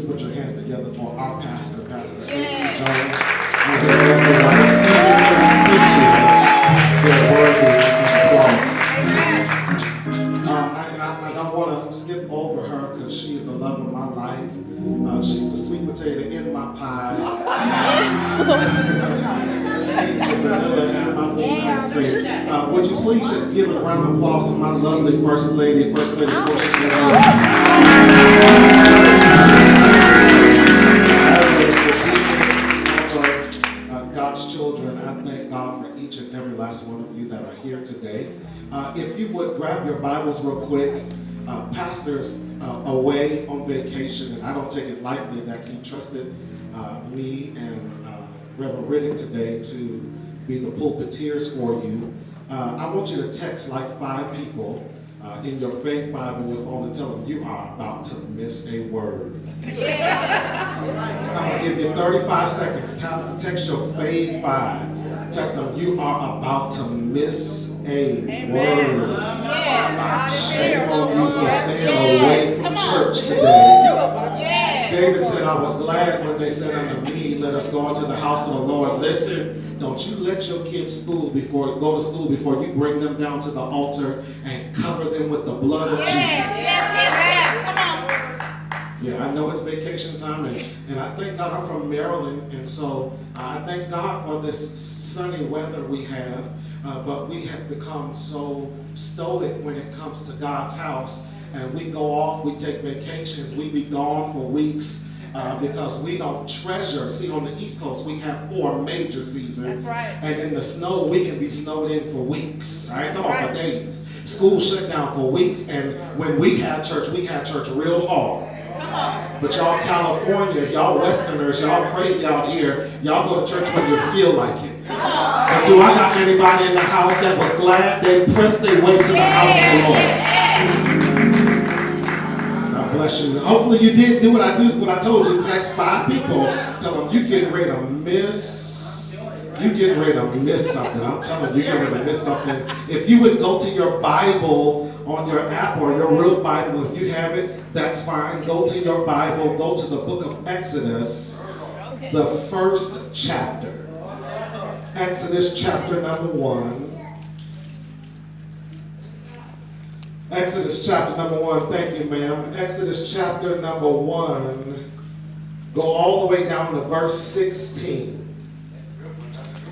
please put your hands together for our pastor, Pastor A.C. Jones, and his lovely wife, they're worthy of applause. I don't want to skip over her because she's the love of my life. She's the sweet potato in my pie. She's the vanilla in my ice cream. Would you please just give a round of applause to my lovely First Lady. First Lady, God's children, I thank God for each and every last one of you that are here today. If you would grab your Bibles real quick. Pastor's away on vacation, and I don't take it lightly that he trusted me and Reverend Riddick today to be the pulpiteers for you. I want you to text like 5 people in your fave 5 on your phone and tell them you are about to miss a word. I'm going to give you 35 seconds. Time to text your fave 5. Text them, you are about to miss a word. Shame on you for staying away from church today. David said, I was glad when they said unto me, let us go into the house of the Lord. Listen, don't you let your kids go to school before you bring them down to the altar and cover them with the blood of Jesus. Yeah, I know it's vacation time, and I thank God I'm from Maryland, and so I thank God for this sunny weather we have, but we have become so stoic when it comes to God's house, and we go off, we take vacations, we be gone for weeks, because we don't treasure. See, on the East Coast, we have 4 major seasons. That's right. And in the snow, we can be snowed in for weeks. I ain't talking about for days. School shut down for weeks, and when we had church real hard. But y'all Californians, y'all Westerners, y'all crazy out here, y'all go to church when you feel like it. But do I got anybody in the house that was glad they pressed their way to the house of the Lord? God bless you. Hopefully you did do what I told you. Text 5 people. Tell them you getting ready to miss. You getting ready to miss something. I'm telling you, you're getting ready to miss something. If you would go to your Bible on your app or your real Bible, if you have it, that's fine. Go to your Bible, go to the book of Exodus, the 1st chapter. Exodus chapter number 1. Exodus chapter number 1. Thank you, ma'am. Exodus chapter number 1. Go all the way down to verse 16.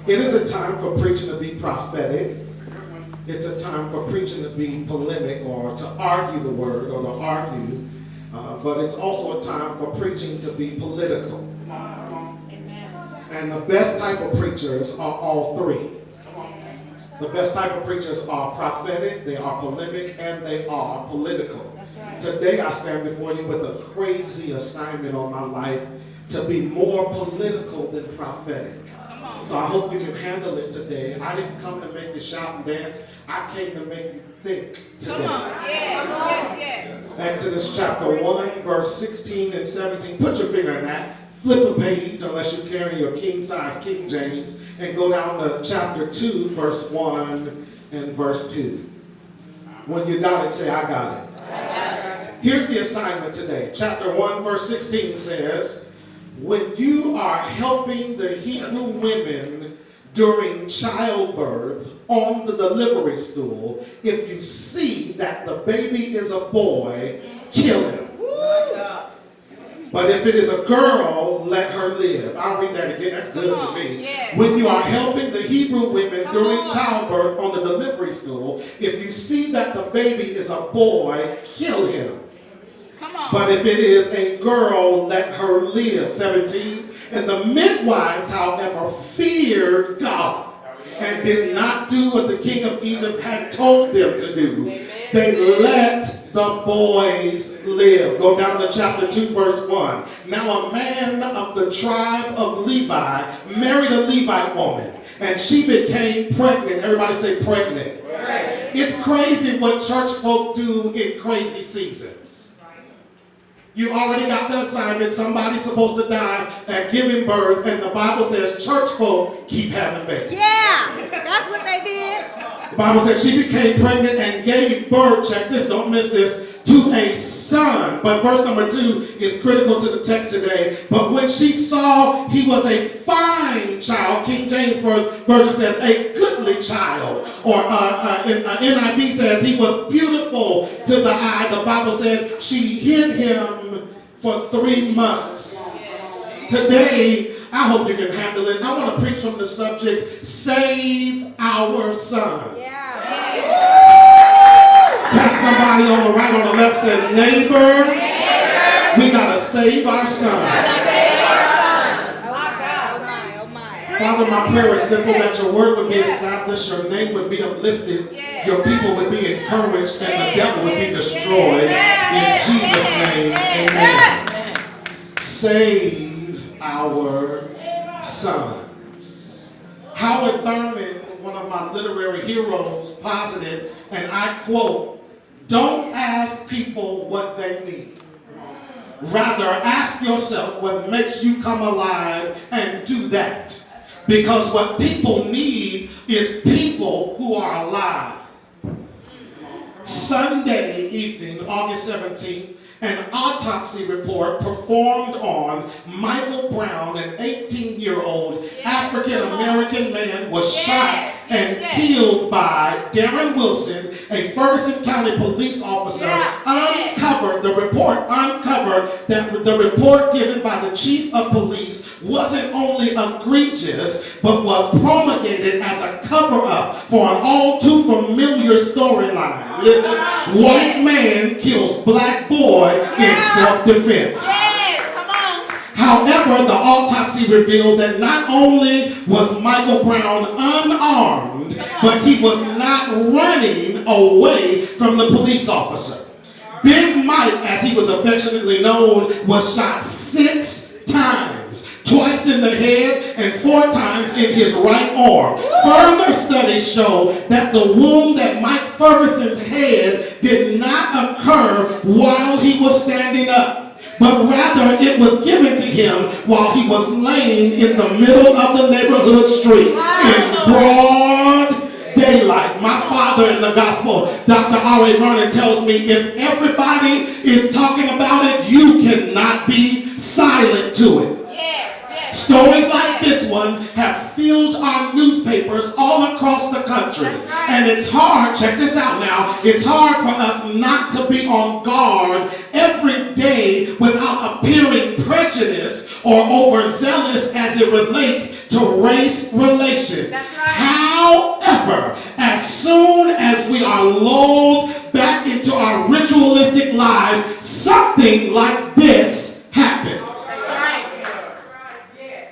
It is a time for preaching to be prophetic. It's a time for preaching to be polemic or to argue the word or to argue. But it's also a time for preaching to be political. And the best type of preachers are all 3. The best type of preachers are prophetic, they are polemic, and they are political. Today I stand before you with a crazy assignment on my life to be more political than prophetic. So I hope you can handle it today. I didn't come to make you shout and dance. I came to make you think today. Yes. Exodus chapter 1, verse 16 and 17. Put your finger in that. Flip a page, unless you're carrying your king-size King James, and go down to chapter 2, verse 1 and verse 2. When you got it, say, I got it. Here's the assignment today. Chapter 1, verse 16 says, when you are helping the Hebrew women during childbirth on the delivery stool, if you see that the baby is a boy, kill him. But if it is a girl, let her live. I'll read that again. That's good to me. Yes. When you are helping the Hebrew women during childbirth on the delivery stool, if you see that the baby is a boy, kill him. But if it is a girl, let her live. 17. And the midwives, however, feared God and did not do what the king of Egypt had told them to do. They let the boys live. Go down to chapter 2, verse 1. Now a man of the tribe of Levi married a Levite woman, and she became pregnant. Everybody say pregnant. Right. It's crazy what church folk do in crazy seasons. You already got the assignment. Somebody's supposed to die at giving birth, and the Bible says church folk keep having babies. Yeah, that's what they did. The Bible says she became pregnant and gave birth, check this, don't miss this, to a son. But verse number 2 is critical to the text today. But when she saw he was a fine child, King James Version says a goodly child, or NIV says he was beautiful to the eye. The Bible said she hid him for 3 months. Today, I hope you can handle it. I want to preach from the subject, Save Our Son. Tap somebody on the right or the left, say, neighbor, we got to save our son. Father, my prayer is simple, that your word would be established, your name would be uplifted, your people would be encouraged, and the devil would be destroyed. In Jesus' name, amen. Save our sons. Howard Thurman, one of my literary heroes, posited, and I quote, don't ask people what they need. Rather, ask yourself what makes you come alive and do that. Because what people need is people who are alive. Sunday evening, August 17th, an autopsy report performed on Michael Brown, an 18-year-old African-American man, was shot and killed by Darren Wilson, a Ferguson County police officer. The report uncovered that the report given by the chief of police wasn't only egregious, but was promulgated as a cover-up for an all too familiar storyline. Listen, white man kills black boy in self-defense. However, the autopsy revealed that not only was Michael Brown unarmed, but he was not running away from the police officer. Big Mike, as he was affectionately known, was shot 6 times, twice in the head and 4 times in his right arm. Further studies show that the wound at Mike Ferguson's head did not occur while he was standing up, but rather it was given to him while he was laying in the middle of the neighborhood street in broad daylight. My father in the gospel, Dr. R.A. Vernon, tells me if everybody is talking about it, you cannot be silent to it. Stories like this one have filled our newspapers all across the country. And it's hard, check this out now, it's hard for us not to be on guard every day without appearing prejudiced or overzealous as it relates to race relations. However, as soon as we are lulled back into our ritualistic lives, something like this happens.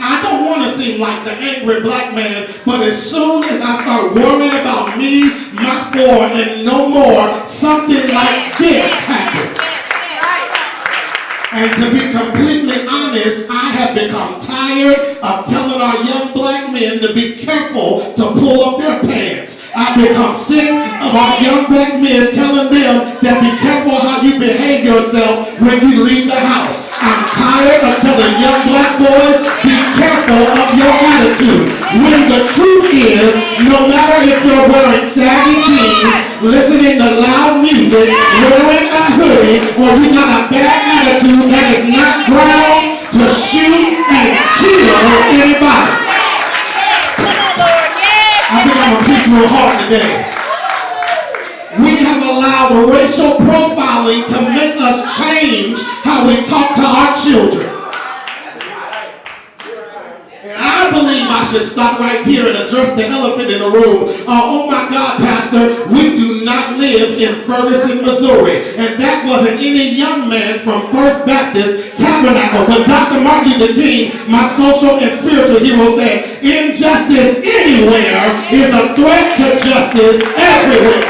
I don't want to seem like the angry black man, but as soon as I start worrying about me, my 4, and no more, something like this happens. And to be completely honest, I have become tired of telling our young black men to be careful to pull up their pants. I've become sick of our young black men telling them that be careful how you behave yourself when you leave the house. I'm tired of telling young black boys, be careful of your attitude. When the truth is, no matter if you're wearing saggy jeans, listening to loud music, wearing a hoodie, or you got a bad attitude, that is not grounds to shoot and kill anybody. I think I'm going to preach real hard today. We have allowed racial profiling to make us change how we talk to our children. I believe I should stop right here and address the elephant in the room. Oh my God, Pastor, we do not live in Ferguson, Missouri. And that wasn't any young man from First Baptist Tabernacle. But Dr. Martin Luther King, my social and spiritual hero, said, injustice anywhere is a threat to justice everywhere.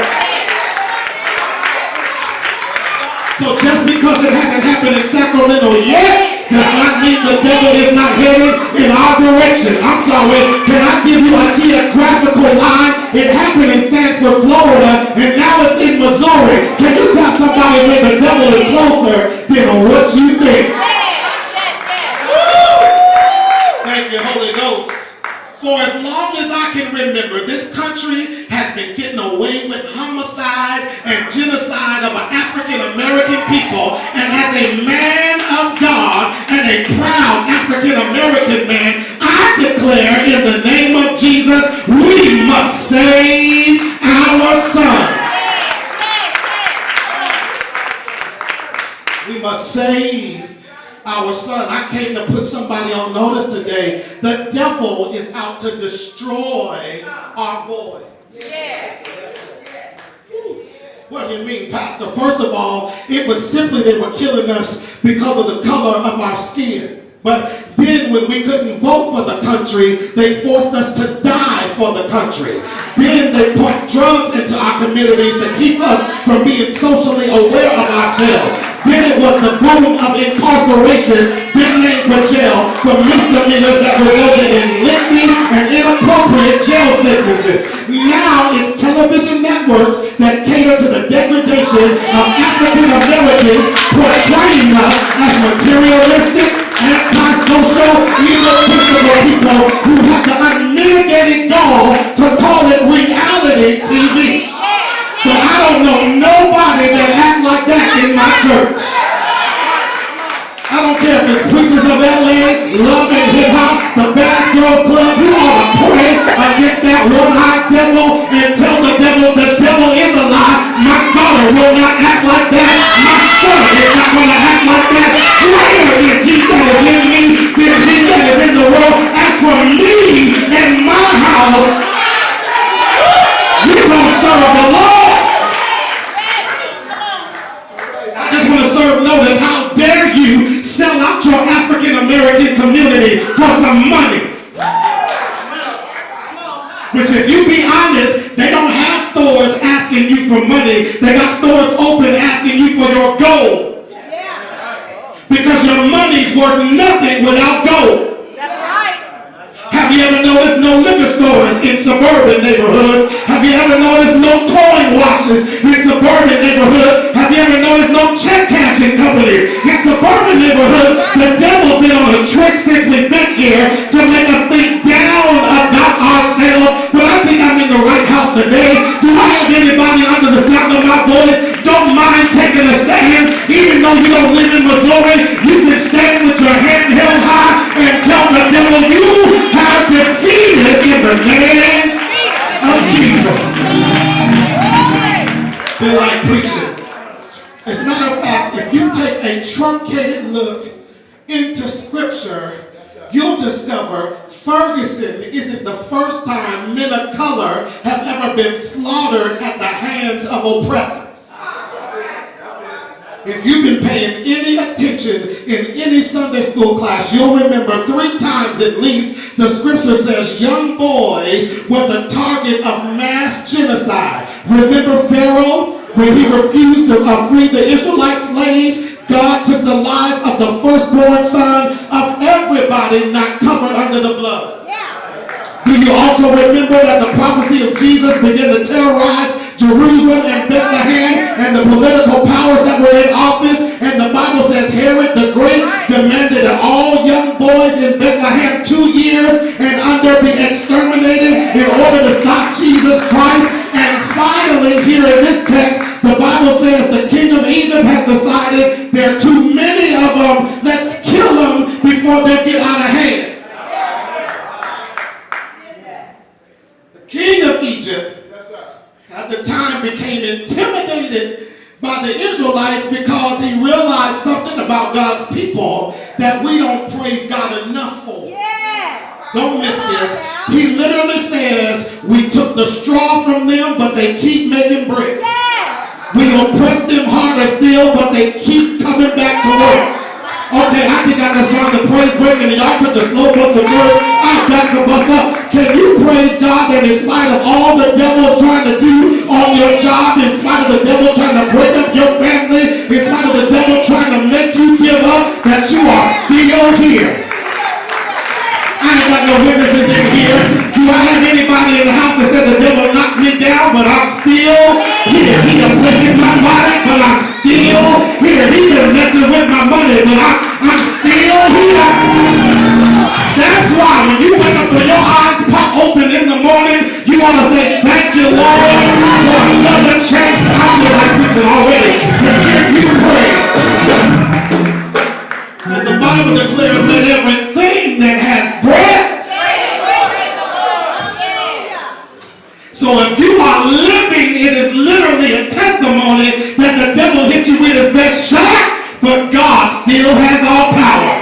So just because it hasn't happened in Sacramento yet, does not mean the devil is not headed in our direction. I'm sorry, can I give you a geographical line? It happened in Sanford, Florida, and now it's in Missouri. Can you tell somebody and say the devil is closer than what you think? Thank you, Holy Ghost. For as long as I can remember, this country has has been getting away with homicide and genocide of African American people. And as a man of God and a proud African American man, I declare in the name of Jesus, we must save our son. We must save our son. I came to put somebody on notice today. The devil is out to destroy our boys. Yes. What do you mean, Pastor? First of all, it was simply they were killing us because of the color of our skin. But then when we couldn't vote for the country, they forced us to die for the country. Then they put drugs into our communities to keep us from being socially aware of ourselves. Then it was the boom of incarceration, been named for jail, for misdemeanors that resulted in lengthy and inappropriate jail sentences. Now it's television networks that cater to the degradation of African Americans, portraying us as materialistic, antisocial, egotistical people who have the unmitigated gall to call it reality TV. But I don't know nobody that act like that in my church. I don't care if it's Preachers of LA, Love and Hip Hop, the Bad Girls Club. You ought to pray against that one-eyed devil and tell the devil is a lie. My daughter will not act like that. My son is not going to act like that. Greater is he that is in me than he that is in the world. As for me and my house, we're going to serve the Lord. I just want to serve notice. How dare you sell out your African American community for some money? Which, if you be honest, they don't have stores asking you for money. They got stores open asking you for your gold. Because your money's worth nothing without gold. That's right. Have you ever noticed no liquor stores in suburban neighborhoods? Have you ever noticed no coin washes in suburban neighborhoods? Have you ever noticed no check cashing companies in suburban neighborhoods? The devil's been on a trick since we've been here to make us think down about ourselves. But I think I'm in the right house today. Do I have anybody under the sound of my voice don't mind taking a stand? Even though you don't live in Missouri, you can stand with your head held high and tell the devil you have defeated in the name of Jesus. They like preaching. As a matter of fact, if you take a truncated look into Scripture, you'll discover Ferguson isn't the first time men of color have ever been slaughtered at the hands of oppressors. If you've been paying any attention in any Sunday school class, you'll remember 3 times at least the scripture says young boys were the target of mass genocide. Remember Pharaoh when he refused to free the Israelite slaves? God took the lives of the firstborn son of everybody not covered under the blood. Yeah. Do you also remember that the prophecy of Jesus began to terrorize Jerusalem and Bethlehem and the political powers that were in office? And the Bible says Herod the Great demanded that all young boys in Bethlehem 2 years and under be exterminated in order to stop Jesus Christ. And finally, here in this text, the Bible says the king of Egypt has decided there are too many of them. Let's kill them before they get out of hand. The king of Egypt at the time became intimidated by the Israelites because he realized something about God's people that we don't praise God enough for. Don't miss this. He literally says, we took the straw from them, but they keep making bricks. We oppress them harder still, but they keep coming back to work. Okay, I think I just found the praise break and y'all took the slow bus to church. I backed the bus up. Can you praise God that in spite of all the devil's trying to do on your job, in spite of the devil trying to break up your family, in spite of the devil trying to make you give up, that you are still here? I ain't got no witnesses in here. Do I have anybody in the house that said the devil knocked me down, but I'm still here? He afflicted my body, but I'm still here. He been messing with my money, but I'm still here. That's why when you wake up with your eyes pop open in the morning, you want to say, thank you, Lord. you with his best shot, but God still has all power.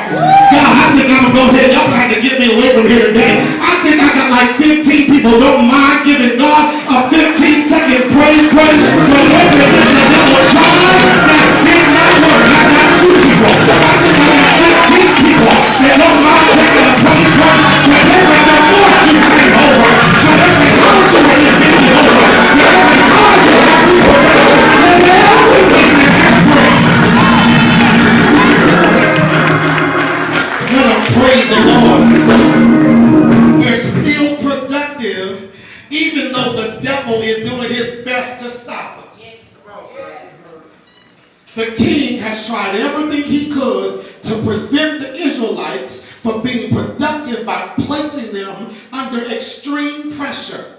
God, I think I'm going to go ahead. Y'all going to have to get me away from here today. I think I got like 15 people don't mind giving God a 15-second praise for everything the devil tried that did not work. I got 2 people. I think I got 15 people that don't mind taking a praise for every divorce you came over, for every house you were living over, for every car you had over, and everything that had breath. Let them praise the Lord. We're still productive, even though the devil is doing his best to stop us. The king has tried everything he could to prevent the Israelites from being productive by placing them under extreme pressure.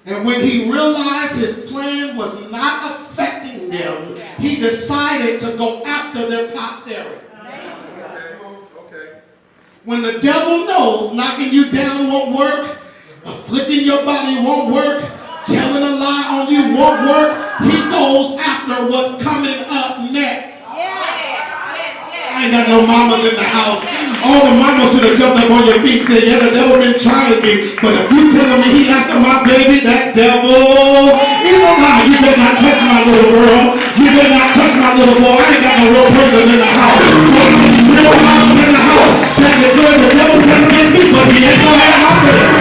And when he realized his plan was not affecting them, he decided to go after their posterity. When the devil knows knocking you down won't work, afflicting your body won't work, telling a lie on you won't work, he goes after what's coming up next. I ain't got no mamas in the house. All the mamas should have jumped up on your feet and said, yeah, the devil been trying me. But if you telling me he after my baby, that devil is a lie. You better not touch my little girl. You better not touch my little boy. I ain't got no real prisoners in the house. Real mamas in the house that declare the devil can get me, but he ain't gonna have my baby.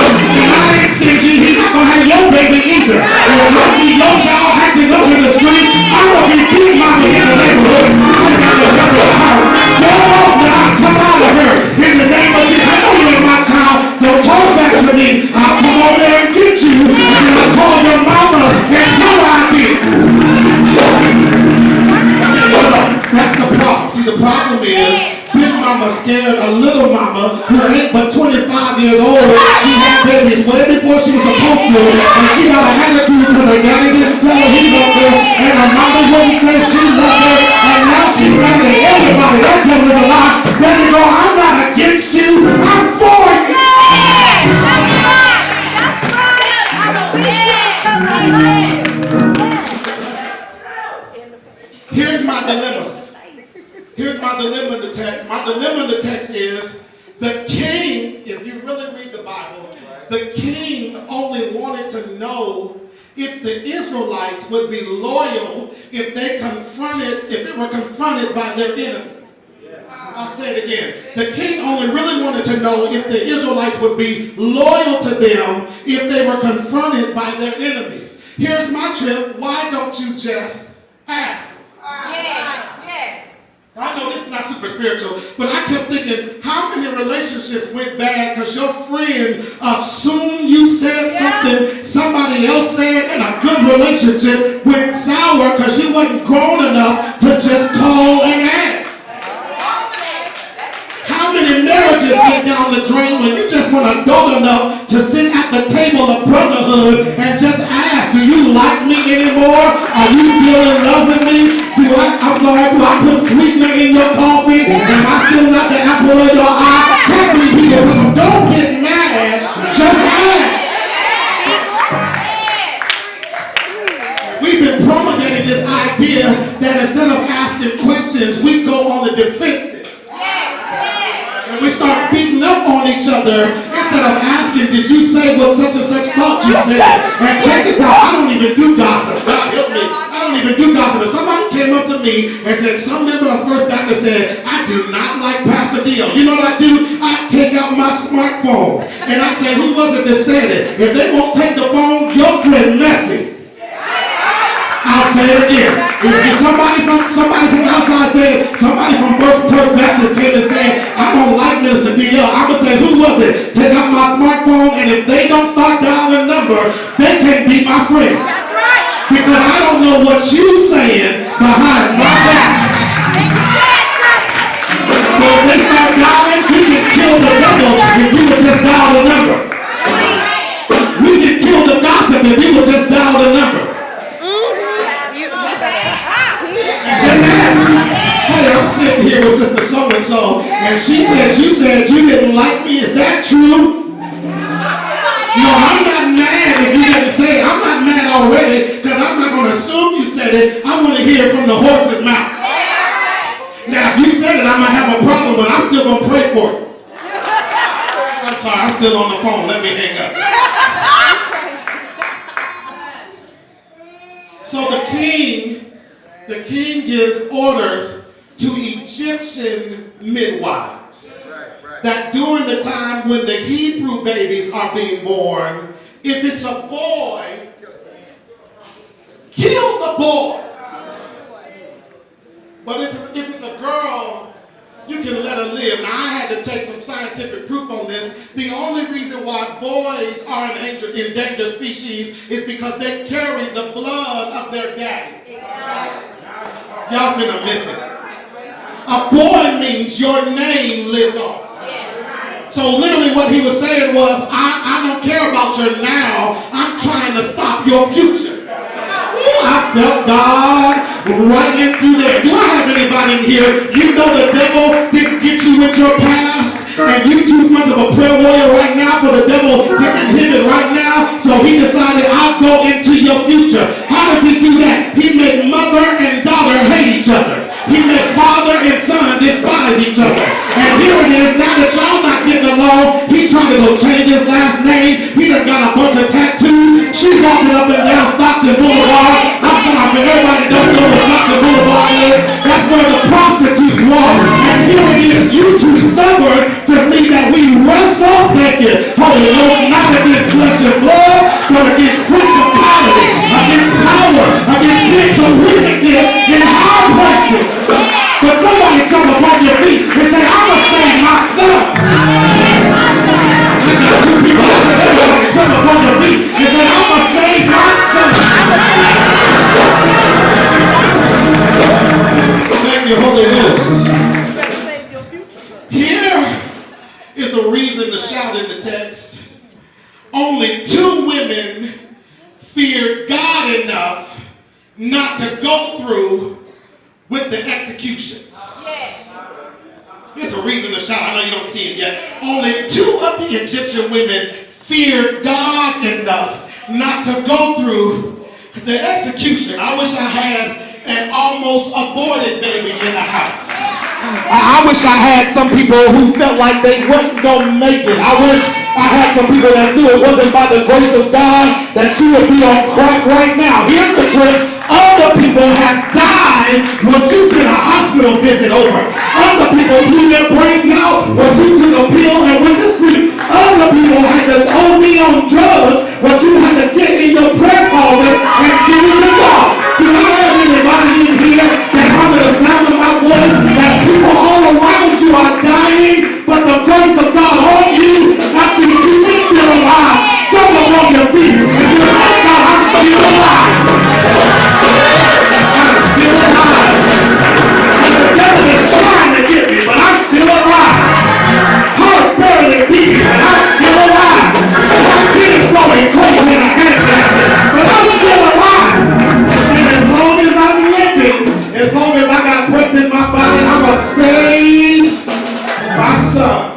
And I ain't stingy. He's not gonna have your baby either. And if I see your child acting up in the street, I'm gonna be beating mama in the neighborhood. I ain't got no devil in the house. Come out of her in the name of Jesus. I know you ain't my child. Don't talk back to me. I'll come over there and get you. And I'll call your mama and tell her I did. That's the problem. See, the problem is big mama scared a little mama who ain't but 25 years old. She had babies way before she was supposed to. And she got an attitude because her daddy didn't tell her he loved her. And her mama wouldn't say she loved her. And now she's mad at everybody. That devil is a lie. Baby girl, I'm not against you. I'm for you. Here's my dilemmas. Here's my dilemma in the text. My dilemma in the text is the king, if you really read the Bible, the king only wanted to know if the Israelites would be loyal if they were confronted by their enemy. I'll say it again. The king only really wanted to know if the Israelites would be loyal to them if they were confronted by their enemies. Here's my trip. Why don't you just ask? I know this is not super spiritual, but I kept thinking, how many relationships went bad because your friend assumed you said something somebody else said, and a good relationship went sour because you wasn't grown enough to just call and ask. How many marriages get down the drain when you just weren't adult enough to sit at the table of brotherhood and just ask, do you like me anymore? Are you still in love with me? Do I put sweetener in your coffee? Am I still not the apple of your eye? Tell me people, don't get mad, just ask. We've been promulgating this idea that instead of asking questions, we go on the defensive. And we start beating up on each other instead of asking, did you say what such and such thought you said? And check this out, I don't even do gossip. God help me. I don't even do gossip. If somebody came up to me and said, some member of First Baptist said, I do not like Pastor Dio. You know what I do? I take out my smartphone and I say, who was it that said it? If they won't take the phone, your friend messy. I'll say it again. If somebody from outside said, somebody from First Baptist came and said, I don't like Minister D.L., I'm going to say, who was it? Take out my smartphone, and if they don't start dialing a number, they can't be my friend. That's right. Because I don't know what you're saying behind my back. But if they start dialing, we can kill the devil if you would just dial the number. We can kill the gossip if you would just dial the number. Hey, I'm sitting here with Sister So-and-so, and she said, you didn't like me. Is that true? No, I'm not mad if you didn't say it. I'm not mad already, because I'm not going to assume you said it. I'm I want to hear it from the horse's mouth. Now, if you said it, I might have a problem, but I'm still going to pray for it. I'm sorry, I'm still on the phone. Let me hang up. So the king gives orders to Egyptian midwives that during the time when the Hebrew babies are being born, if it's a boy, kill the boy. But if it's a girl, you can let her live. Now, I had to take some scientific proof on this. The only reason why boys are an endangered species is because they carry the blood of their daddy. Y'all finna miss it. A boy means your name lives on. So literally what he was saying was, I don't care about your now. I'm trying to stop your future. I felt God right in through there. Do I have anybody in here? You know the devil didn't get you with your past, and you too much of a prayer warrior right now for the devil didn't hit it right now. So he decided, I'll go into your future. How does he do that? He made mother and daughter hate each other. He made father and son despise each other. And here it is, now that y'all not getting along, he trying to go change his last name. He done got a bunch of tattoos. She walking up and down Stockton Boulevard. I'm sorry, but everybody don't know what Stockton Boulevard is. That's where the prostitutes walk. And here it is, you too stubborn to see that we wrestle, thank you, Holy Ghost, not against flesh and blood, but against principality, against power, against spiritual wickedness in high places. But somebody jump up on your feet and say, I'm going to save my son. I got two people that say, everybody jump up on your feet and say, I'm going to save my son. Thank you, Holy Ghost. Here is the reason to shout in the text. Only 2 women feared God enough not to go through with the executions. Here's a reason to shout. I know you don't see it yet. Only 2 of the Egyptian women feared God enough not to go through the execution. I wish I had an almost aborted baby in the house. I wish I had some people who felt like they wasn't going to make it. I wish I had some people that knew it wasn't by the grace of God that you would be on crack right now. Here's the truth. Other people have died when you spent a hospital visit over. Other people blew their brains out when you took a pill and went to sleep. Other people had to OD on drugs when you had to get in your prayer closet and give it to God. Do I have anybody in here that under the sound of my voice that people all around you are dying, but the grace of God on you not to keep it still alive? Jump up on your feet and just like God, I'm still alive. I'm still alive. And the devil is trying to get me, but I'm still alive. Heart barely beating, but I'm still alive. My kids going crazy in a handbasket, but I'm still alive. And as long as I'm living, as long as I got breath in my body, I'm going to save my son.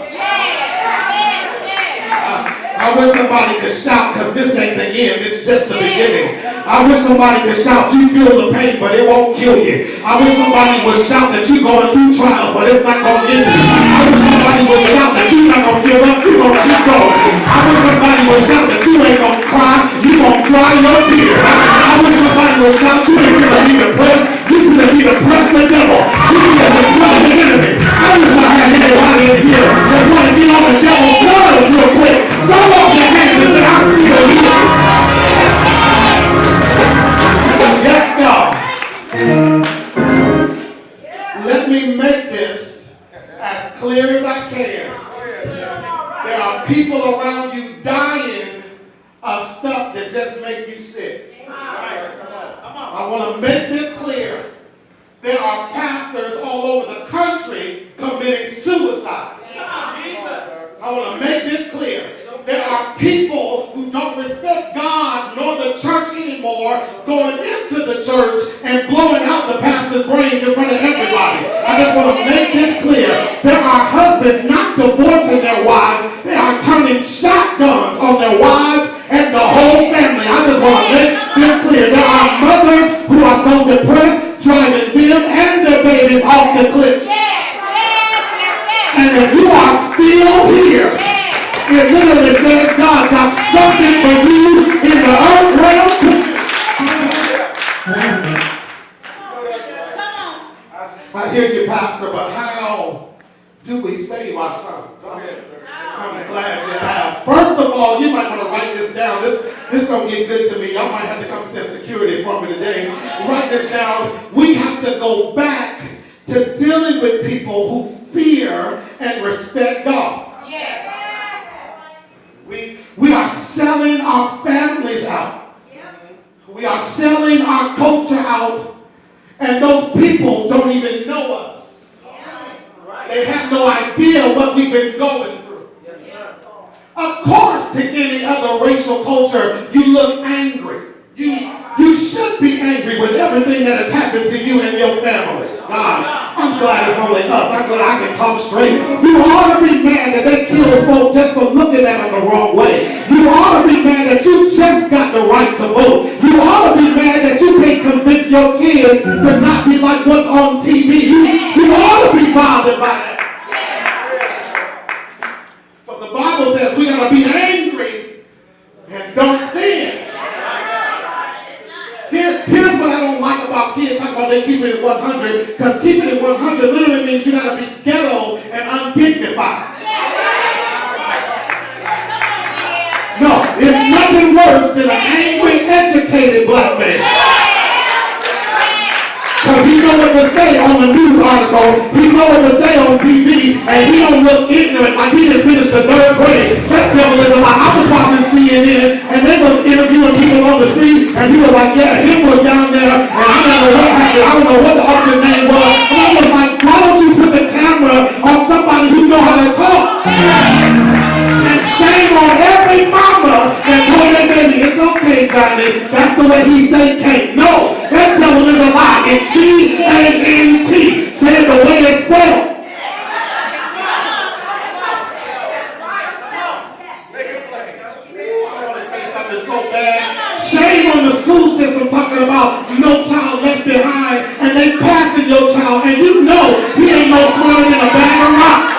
I wish somebody could shout, because this ain't the end, it's just the beginning. I wish somebody could shout, you feel the pain, but it won't kill you. I wish somebody would shout that you're going through trials, but it's not going to get you. I wish somebody would shout that you're not going to give up, you're going to keep going. I wish somebody would shout that you ain't going to cry, you're going to dry your tears. I wish somebody would shout, you ain't going to be depressed, you're going to be depressed the devil. You're going to depress the enemy. I wish I had anybody in here that want to get on the devil's nerves real quick. Throw off your hands and say, I'm still here. Yes, God. Let me make this as clear as I can. There are people around you dying of stuff that just make you sick. I want to make this clear. There are pastors all over the country committing suicide. I want to make this clear. There are people who don't respect God nor the church anymore going into the church and blowing out the pastor's brains in front of everybody. I just want to make this clear. There are husbands not divorcing their wives. They are turning shotguns on their wives and the whole family. I just want to make this clear. There are mothers who are are so depressed, driving them and their babies off the cliff. And if you are still here, it literally says God got something for you in the earth realm. I hear you, Pastor, but how do we save our sons? I'm glad you asked. First of all, you might want to write this down. This don't get good to me. Y'all might have to come stand security for me today. Write this down. We have to go back to dealing with people who fear and respect God. We are selling our families out. We are selling our culture out. And those people don't even know us. They have no idea what we've been going through. Of course, to any other racial culture, you look angry. You should be angry with everything that has happened to you and your family. God, I'm glad it's only us. I'm glad I can talk straight. You ought to be mad that they killed folk just for looking at them the wrong way. You ought to be mad that you just got the right to vote. You ought to be mad that you can't convince your kids to not be like what's on TV. You ought to be bothered by that. But the Bible says we got to be angry and don't sin. Here's what I don't like about kids talking about they keeping it 100, because keeping it 100 literally means you got to be ghetto and undignified. No, it's nothing worse than an angry, educated black man. Because he know what to say on the news article, he know what to say on TV, and he don't look ignorant like he didn't finish the 3rd grade. That devil is a lie. I was watching CNN, and they was interviewing people on the street, and he was like, yeah, him was down there, and I don't know what happened. I don't know what the officer's name was. And I was like, why don't you put the camera on somebody who know how to talk? And shame on every mama that told their baby, it's okay, Johnny, that's the way he say can't. No, that devil is a lie. It's C-A-N-T. Say it the way it's spelled. I want to say something so bad. Shame on the school system talking about no child left behind, and they passing your child, and you know he ain't no smarter than a bag of rocks.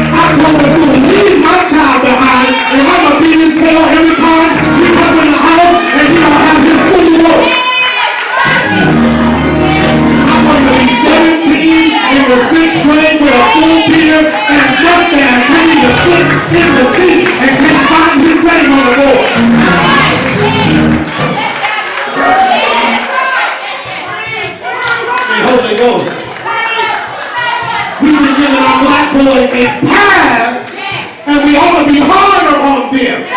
I told us to leave my child behind, and I'm going to beat his tail every time he come in the house and he don't have his school work. I want to be 17 in the 6th grade with a full beard and mustache ready to flip in the seat and can't find his name on the board. The Holy Ghost. We've been giving our black boys a pass, and we ought to be harder on them.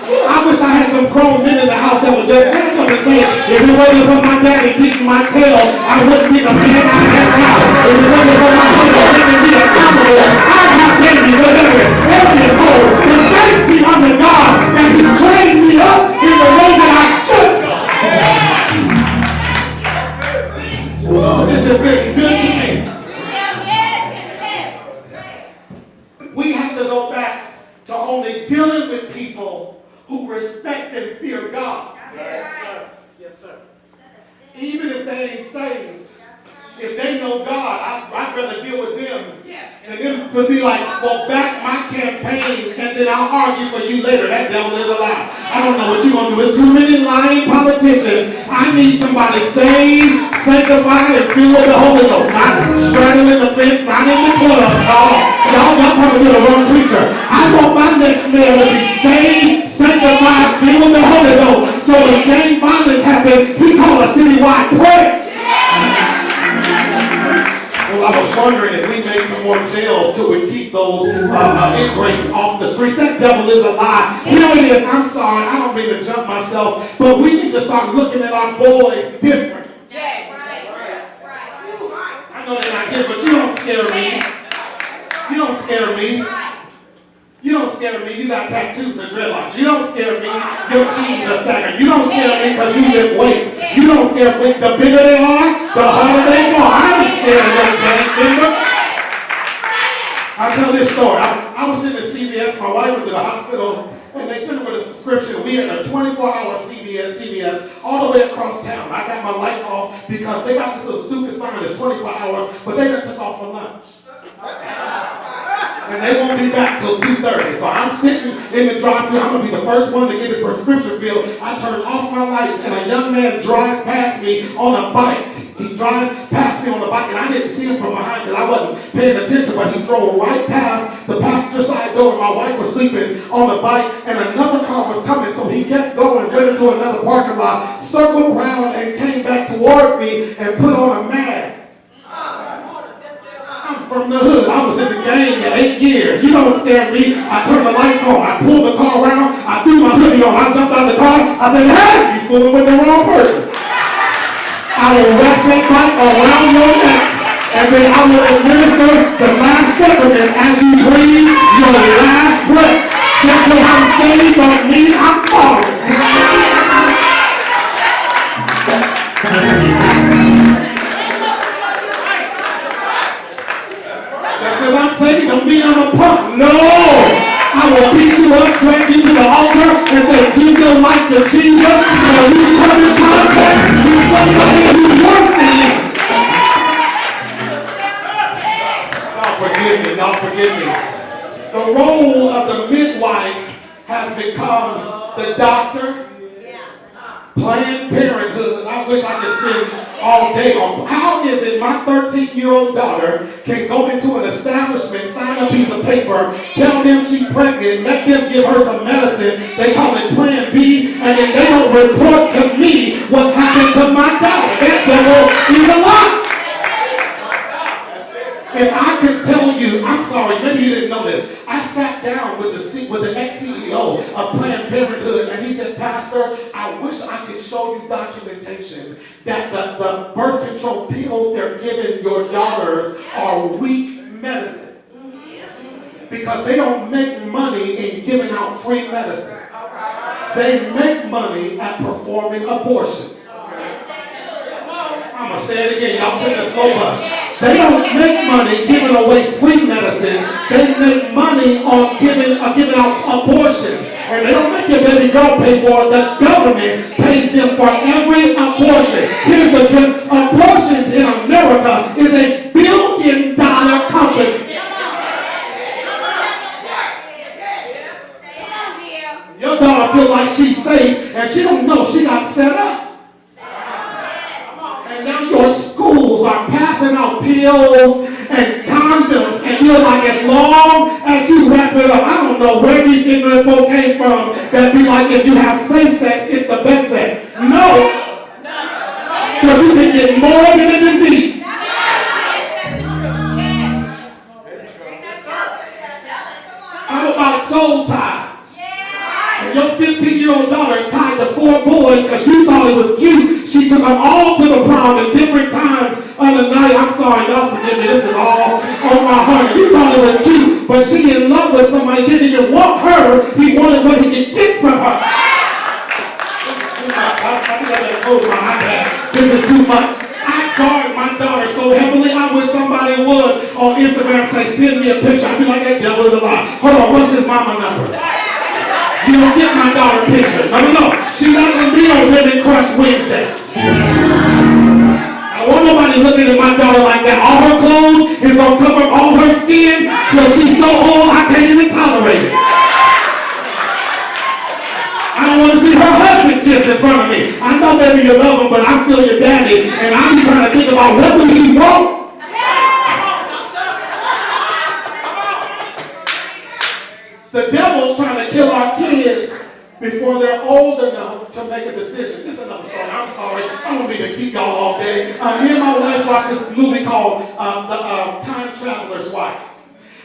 I wish I had some grown men in the house that would just stand up and say, if it wasn't for my daddy beating my tail, I wouldn't be the man I am now. If it wasn't for my mother making me accountable, I'd have babies every hole. But thanks be unto God that he trained me up in the way that I should go. Oh, this is getting good to me. We have to go back to only dealing with people who respect and fear God. Yes, sir. Yes, sir. Even if they ain't saved, if they know God, I'd rather deal with them. And them to be like, well, back my campaign, and then I'll argue for you later. That devil is a lie. I don't know what you're going to do. It's too many lying politicians. I need somebody saved, sanctified, and filled with the Holy Ghost. Not straddling the fence, not in the club. No. Y'all talking to the wrong preacher. I want my next mayor to be saved, sanctified, filled with the Holy Ghost. So when gang violence happens, he called a citywide prayer. Well, I was wondering if we made some more jails, could we keep those ingrates off the streets? That devil is a lie. Here it is. I'm sorry. I don't mean to jump myself, but we need to start looking at our boys different. Yeah, right. I know they're not here, but you don't scare me. You don't scare me. You don't scare me. You got tattoos and dreadlocks. You don't scare me. Your jeans are sagging. You don't scare me because you lift weights. You don't scare me. The bigger they are, the harder they fall. I ain't scared of no gang member. I'll tell this story. I was sitting at CVS. My wife was in the hospital, and they sent her with a subscription. We had a 24-hour CBS all the way across town. I got my lights off because they got this little stupid sign that's 24 hours, but they done took off for lunch. And they won't be back till 2:30. So I'm sitting in the drive-thru. I'm going to be the first one to get his prescription filled. I turn off my lights, and a young man drives past me on a bike. He drives past me on the bike, and I didn't see him from behind because I wasn't paying attention, but he drove right past the passenger side door. My wife was sleeping on the bike, and another car was coming, so he kept going, went into another parking lot, circled around, and came back towards me and put on a mask. I'm from the hood. I was in the game for 8 years. You don't scare me. I turned the lights on. I pulled the car around. I threw my hoodie on. I jumped out the car. I said, hey, you fooling with the wrong person. I will wrap that bike around your neck, and then I will administer the last sacrament as you breathe your last breath. Just because I'm saved don't mean I'm sorry. Just because I'm saved don't mean I'm a punk. No! I will beat you up, drag you to the altar, and say, give your life to Jesus, or you come in contact with somebody who's worse than you. Y'all forgive me. The role of the midwife has become the doctor, Planned Parenthood. I wish I could spend all day on. How is it my 13-year-old daughter can go into an establishment, sign a piece of paper, tell them she's pregnant, let them give her some medicine, they call it Plan B, and then they don't report to me what happened to my daughter? That devil is a lie. If I could tell you, I'm sorry, maybe you didn't know this. I sat down with the ex-CEO of Planned Parenthood, and he said, Pastor, I wish I could show you documentation that the birth control pills they're giving your daughters are weak medicines. Because they don't make money in giving out free medicine. They make money at performing abortions. I'm going to say it again. Y'all take a slow bus. They don't make money giving away free medicine. They make money on giving out abortions. And they don't make your baby girl pay for it. The government pays them for every abortion. Here's the truth. Abortions in America is a $1 billion company. Your daughter feels like she's safe, and she don't know she got set up. Now your schools are passing out pills and condoms, and you're like, as long as you wrap it up. I don't know where these ignorant folk came from that be like, if you have safe sex, it's the best sex. No. Because you can get more than a disease. How about soul ties? And your 15-year-old daughter is tied to 4 boys because you thought it was cute. She took them all to the prom at different times of the night. I'm sorry, y'all forgive me. This is all on my heart. You thought it was cute, but she in love with somebody, didn't even want her. He wanted what he could get from her. I think I better close my iPad. This is too much. I guard my daughter so heavily, I wish somebody would on Instagram say, send me a picture. I'd be like, that devil is a lie. Hold on, what's his mama number? You don't get my daughter picture. No. She's not going to be on Women Crush Wednesdays. I don't want nobody looking at my daughter like that. All her clothes is going to cover all her skin till she's so old I can't even tolerate it. I don't want to see her husband kiss in front of me. I know, baby, you love him, but I'm still your daddy, and I'm just trying to think about what do he want? The devil's trying to kill our kids before they're old enough to make a decision. This is another story. I'm sorry. I don't mean to keep y'all all day. Me and my wife watched this movie called The Time Traveler's Wife.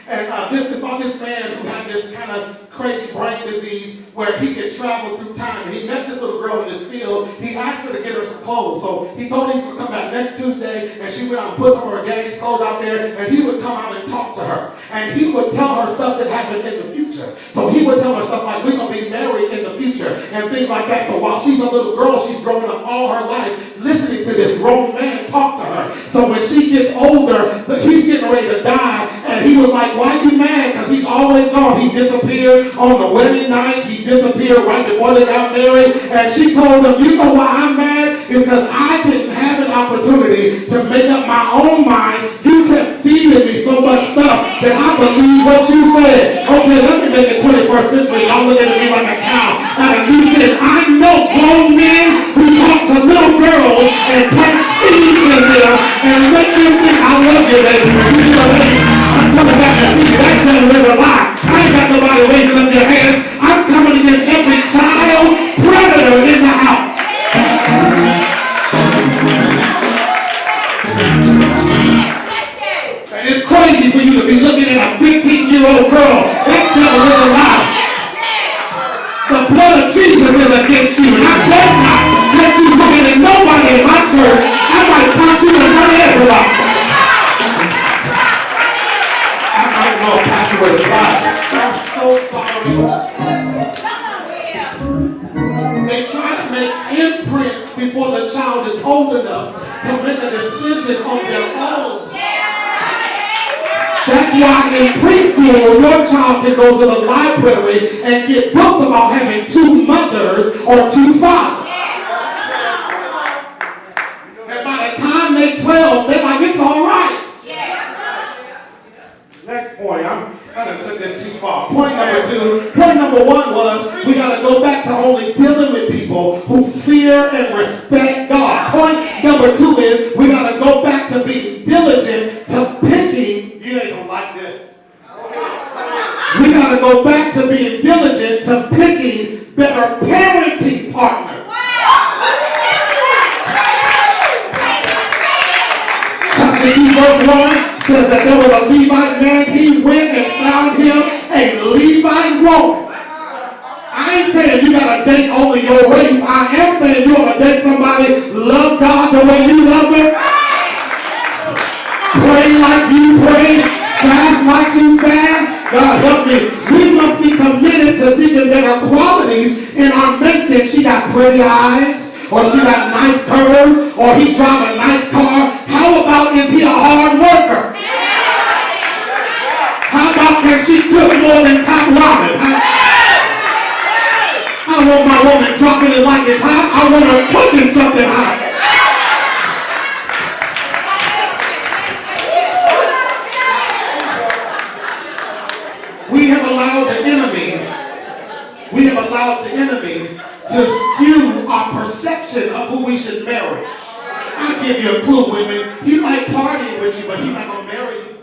And this is about this man who had this kind of crazy brain disease where he could travel through time. And he met this little girl in this field. He asked her to get her some clothes. So he told him to come back next Tuesday, and she went out and put some of her daddy's clothes out there, and he would come out and talk to her. And he would tell her stuff that happened in the future. So he would tell her stuff like, we're going to be married in the future, and things like that. So while she's a little girl, she's growing up all her life listening to this grown man talk to her. So when she gets older, he's getting ready to die, and he was like, why are you mad? Because he's always gone. He disappeared on the wedding night. He disappeared right before they got married. And she told him, you know why I'm mad? It's because I didn't have an opportunity to make up my own mind. You kept feeding me so much stuff that I believe what you said. Okay, let me make it 21st century. Y'all looking at me like a cow at a new kid. I know grown men who talk to little girls and plant seeds in them and make them think I love you, baby. You know, I'm coming back to see you. That devil is a lie. I ain't got nobody raising up their hands. I'm coming against every child predator in the house. And it's crazy for you to be looking at a 15-year-old girl. That devil is a lie. The blood of Jesus is against you. And I better not let you looking at nobody in my church. I might punch you in front of everybody. I might know a pastor with a lodge. I'm so sorry. They try to make imprint before the child is old enough to make a decision on their own. That's why in preschool, your child can go to the library and get books about having two mothers or two fathers. And by the time they're 12, they're like, it's all right. Next point, I done took this too far. Point number 2. Point number 1 was we got to go back to only dealing with people who fear and respect God. Point number 2 is we got to go back to being diligent to picking. You ain't gonna like this. We got to go back to being diligent to picking better parenting partners. Chapter 2 verse 1 says that there was a Levite man. He went and found him a Levite woman. I ain't saying you gotta date only your race. I am saying you ought to date somebody, love God the way you love him, pray like you pray, fast like you fast. God help me. We must be committed to seeking better qualities in our mates than she got pretty eyes, or she got nice curves, or he drive a nice car. How about is he a hard worker? How about can she cook more than top ramen? I don't want my woman dropping it like it's hot. I want her cooking something hot. We have allowed the enemy to skew our perception of who we should marry. I'll give you a clue, women. He might party with you, but he's not going to marry you.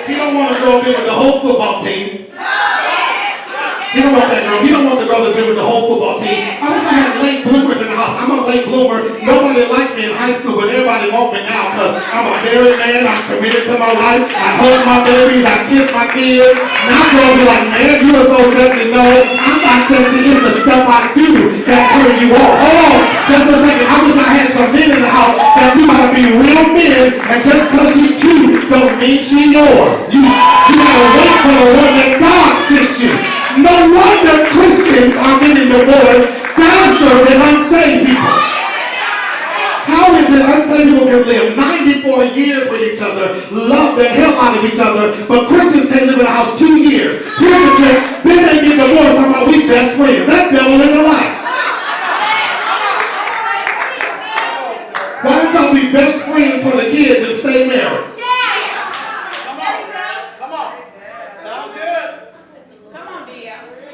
He don't want a girl been with the whole football team. He don't want that girl. He don't want the girl that's been with the whole football team. I wish I had late bloomers in the house. I'm a late bloomer. Nobody liked me in high school, but everybody wants me now because I'm a married man. I'm committed to my life. I hug my babies. I kiss my kids. Now girls be like, man, you are so sexy. No, I'm not sexy. It's the stuff I do that turn you on. Hold on. Just a second. I wish I had some men in the house that we gotta be real men, and just because she's cute don't mean she yours. You gotta wait for the one that God sent you. No wonder Christians are getting divorced faster than unsaved people. How is it unsaved people can live 94 years with each other, love the hell out of each other, but Christians can't live in a house 2 years? Here's the trick. Then they get divorced. I'm like, we best friends. That devil is a lie. Why don't y'all be best friends for the kids and stay married?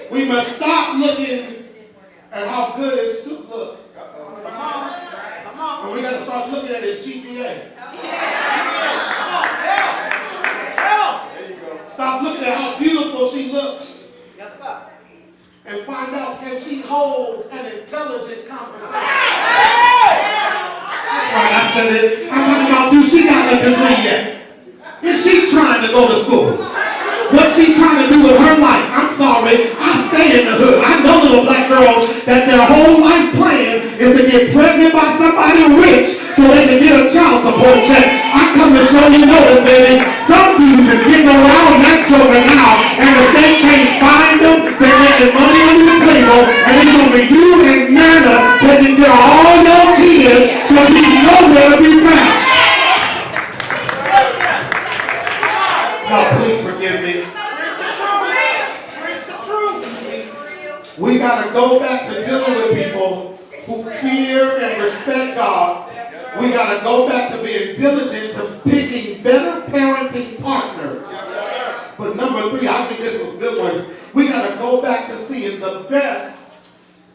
We must stop looking at how good his suit looks. And we got to start looking at his GPA. Stop looking at how beautiful she looks. Yes, sir. And find out, can she hold an intelligent conversation? That's right, I said it. I'm talking about, do she got a degree yet? Is she trying to go to school? What's she trying to do with her life? I'm sorry, I stay in the hood. I know little black girls that their whole life plan is to get pregnant by somebody rich so they can get a child support check. I come to show you notice, baby. Some dudes is getting around that joker now, and the state can't find them. They're getting money under the table, and it's going to be you and Nana taking care of all your kids because he's nowhere to be found. No, please forgive me. We got to go back to dealing with people who fear and respect God. We got to go back to being diligent to picking better parenting partners. But number 3, I think this was a good one. We got to go back to seeing the best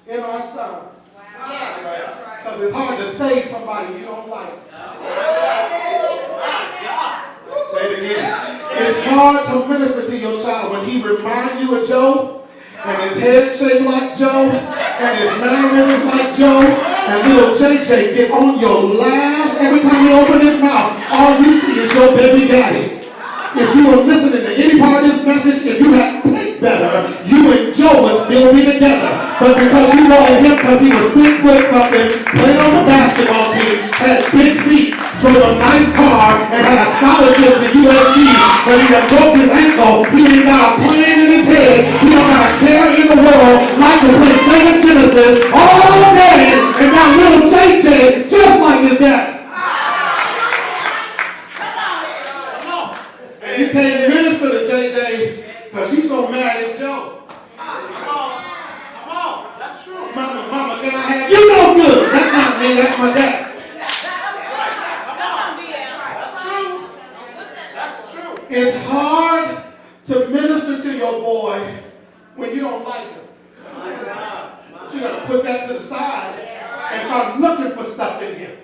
in our sons. Because it's hard to save somebody you don't like. Say it again. It's hard to minister to your child when he reminds you of Joe, and his head shaped like Joe, and his mannerisms like Joe, and little JJ get on your last every time he open his mouth. All you see is your baby daddy. If you were listening to any part of this message, if you had picked better, you and Joe would still be together. But because you wanted him because he was 6 foot something, played on the basketball team, had big feet, drove a nice car, and had a scholarship to USC, but he had broke his ankle, he ain't got a plan in his head, he don't got a care in the world, like to play Sega Genesis all day, and now little JJ, just like his dad. And you can't minister to JJ because you so mad at Joe. Come on, that's true. Mama, can I have you? No good. That's not me, that's my dad. It's hard to minister to your boy when you don't like him. But you got to put that to the side and start looking for stuff in him.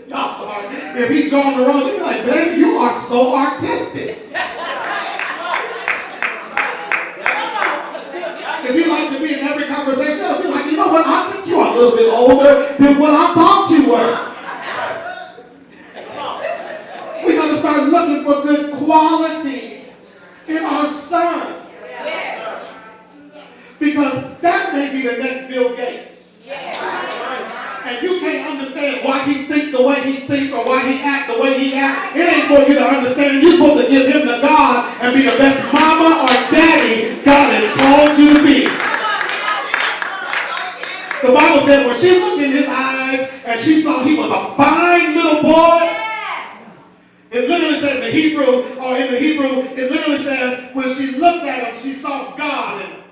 Y'all sorry. If he drawing the road, you be like, baby, you are so artistic. If he like to be in every conversation, I'll be like, you know what? I think you're a little bit older than what I thought you were. We got to start looking for good qualities in our son. Because that may be the next Bill Gates. And you can't understand why he think the way he think or why he act the way he act. It ain't for you to understand. You're supposed to give him to God and be the best mama or daddy God has called you to be. The Bible said when she looked in his eyes and she saw he was a fine little boy, it literally said in the Hebrew, it literally says when she looked at him, she saw God in him.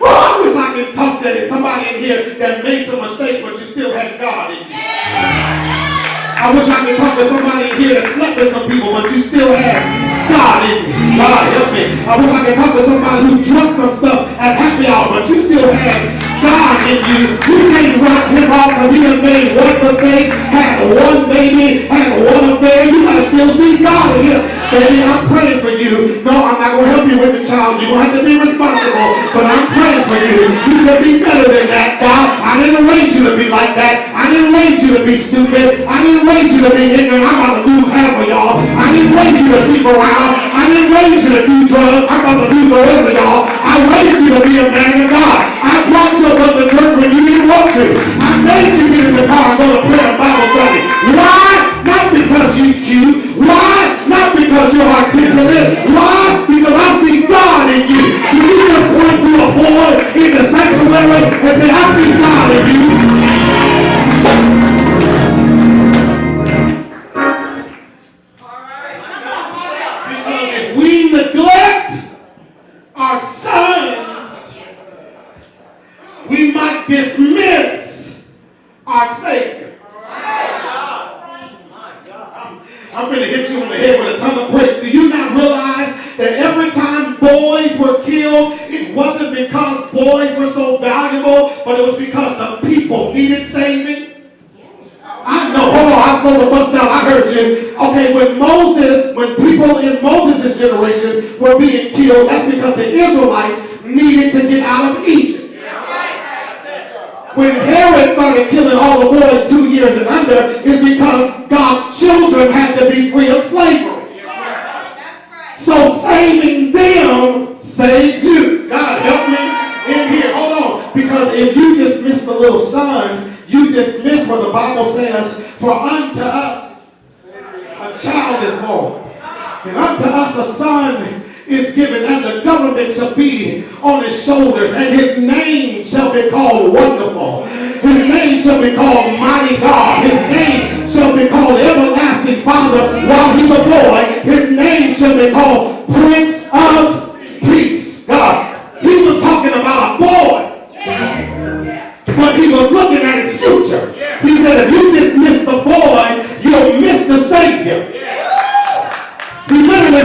Oh, I wish I could talk to somebody in here that made some mistakes, but you still had God in you. I wish I could talk to somebody in here that slept with some people, but you still had God in you. God help me. I wish I could talk to somebody who drunk some stuff at happy hour, but you still had God in you. You can't write him off because he done made one mistake, had one baby, had one affair. You gotta still see God in him. Baby, I'm praying for you. No, I'm not going to help you with the child. You're going to have to be responsible. But I'm praying for you. You can be better than that, God. I didn't raise you to be like that. I didn't raise you to be stupid. I didn't raise you to be ignorant. I'm about to lose half of y'all. I didn't raise you to sleep around. I didn't raise you to do drugs. I'm about to lose the rest of y'all. I raised you to be a man of God. I brought you up to church when you didn't want to. I made you get in the car and go to prayer and Bible study. Why? Not because you're cute. Why? Not because you're articulate. Why? Because I see God in you. You just point to a boy in the sanctuary and say, I see God in you. Because if we neglect our sons, we might dismiss our Savior. I'm going to hit you on the head with a ton of bricks. Do you not realize that every time boys were killed, it wasn't because boys were so valuable, but it was because the people needed saving? I know, hold on, I slowed the bus down, I heard you. Okay, when people in Moses' generation were being killed, that's because the Israelites needed to get out of Egypt. When Herod started killing all the boys 2 years and under, it's because God's children had to be free of slavery. So saving them saved you. God help me in here. Hold on. Because if you dismiss the little son, you dismiss what the Bible says, for unto us a child is born, and unto us a son is given, and the government shall be on his shoulders, and his name shall be called Wonderful. His name shall be called Mighty God. His name shall be called Everlasting Father while he's a boy. His name shall be called Prince of Peace.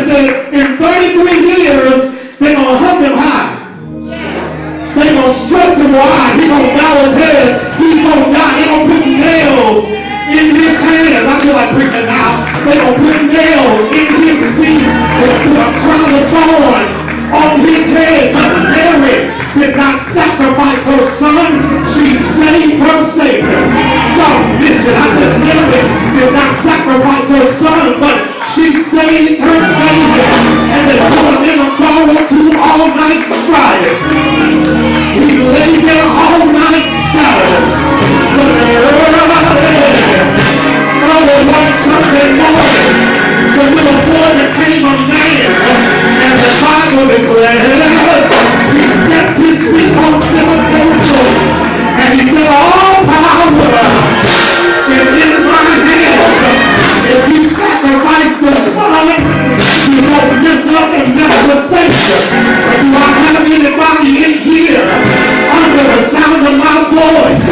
said, in 33 years, they're going to hung him high. They're going to stretch him wide. He's going to bow his head. He's going to die. They're going to put nails in his hands. I feel like preaching now. They're going to put nails in his feet. They're going to put a crown of thorns on his head. But Mary did not sacrifice her son. She saved her Savior. Y'all missed it. I said Mary did not sacrifice her son, but she saved her Savior. And they put him in a bar or two all night Friday. He lay there all night Saturday. But early one Sunday morning, the little boy became a man. And the Bible declares he stepped his feet on cemetery floor. And he said, all power is in my hands. If you sacrifice the son, you won't miss up and miss the Savior. But do I have anybody in here under the sound of my voice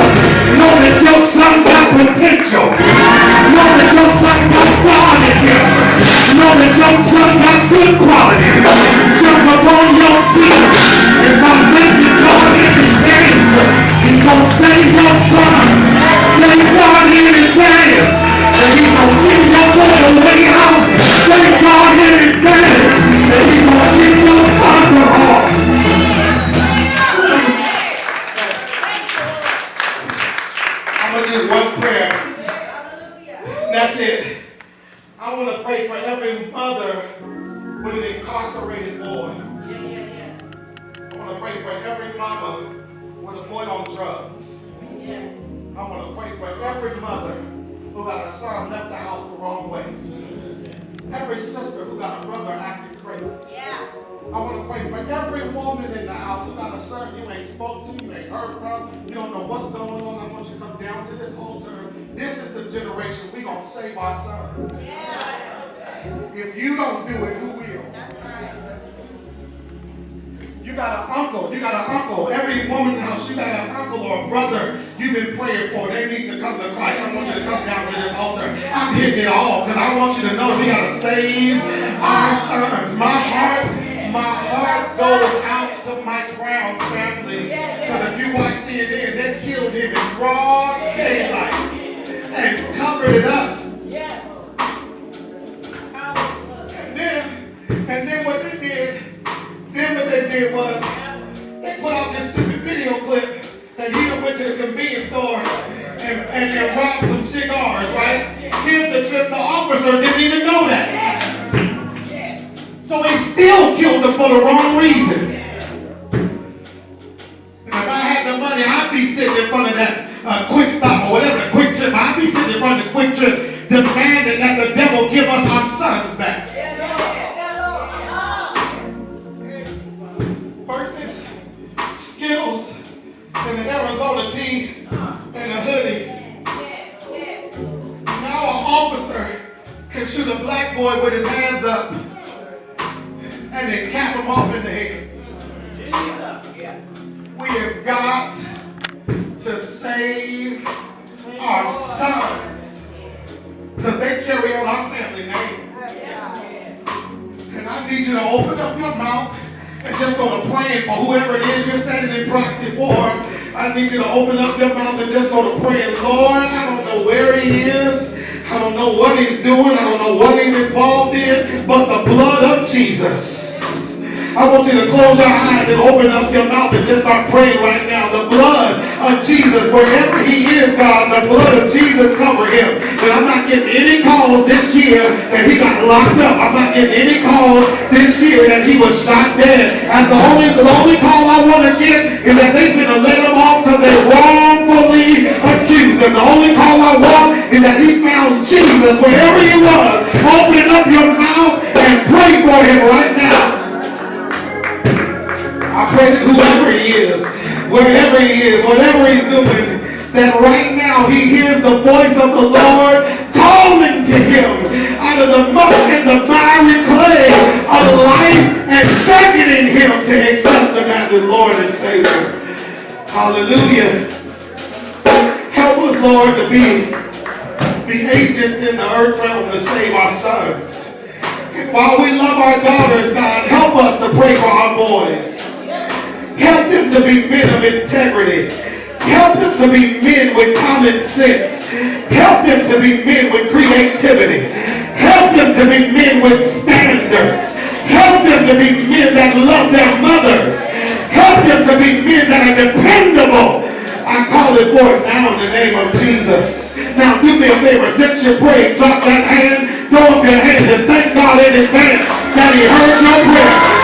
know that your son got potential? Know that your son got God in him? Know that your son got good qualities? Jump upon your feet and start thanking God in advance. He's going to save your son. Thank God in advance. And he's going to give your boy a way out. Thank God in advance. And he's going to give your son the heart. I'm going to do one prayer. That's it. I want to pray for every mother with an incarcerated boy. I want to pray for every mama with a boy on drugs. I want to pray for every mother who got a son left the house the wrong way. Every sister who got a brother acting crazy. I want to pray for every woman in the house who got a son you ain't spoke to, you ain't heard from, you don't know what's going on. I want you to come down to this altar. This is the generation we're going to save our sons. If you don't do it, who will? That's right. You got an uncle. Every woman in the house, you got an uncle or a brother you've been praying for. They need to come to Christ. I want you to come down to this altar. I'm hitting it all because I want you to know we got to save our sons. My heart goes out to Mike Brown's family. Because if you watch CNN, they killed him in broad daylight and covered it up. And then what they did was they put out this stupid video clip that he went to the convenience store and robbed some cigars, right? Here's the trip, the officer didn't even know that. So he still killed them for the wrong reason. And if I had the money, I'd be sitting in front of that quick stop or whatever, the quick trip. I'd be sitting in front of the quick trip demanding that the devil give us our sons back. Versus Skittles and the Arizona tee and a hoodie. Now an officer can shoot a black boy with his hands up and then cap him off in the head. We have got to save our sons because they carry on our family names. And I need you to open up your mouth and just go to praying for whoever it is you're standing in proxy for. I need you to open up your mouth and just go to praying. Lord, I don't know where he is. I don't know what he's doing. I don't know what he's involved in. But the blood of Jesus. I want you to close your eyes and open up your mouth and just start praying right now. The blood of Jesus, wherever he is, God, the blood of Jesus cover him. And I'm not getting any calls this year that he got locked up. I'm not getting any calls this year that he was shot dead. As the only call I want to get is that they finna let him off because they wrongfully accused him. The only call I want is that he found Jesus wherever he was. Open up your mouth and pray for him right now. I pray that whoever he is, wherever he is, whatever he's doing, that right now he hears the voice of the Lord calling to him out of the muck and the miry clay of life and beckoning him to accept him as his Lord and Savior. Hallelujah. Help us, Lord, to be agents in the earth realm to save our sons. While we love our daughters, God, help us to pray for our boys. Help them to be men of integrity. Help them to be men with common sense. Help them to be men with creativity. Help them to be men with standards. Help them to be men that love their mothers. Help them to be men that are dependable. I call it forth now in the name of Jesus. Now do me a favor, since you pray, drop that hand, throw up your hands, and thank God in advance that he heard your prayer.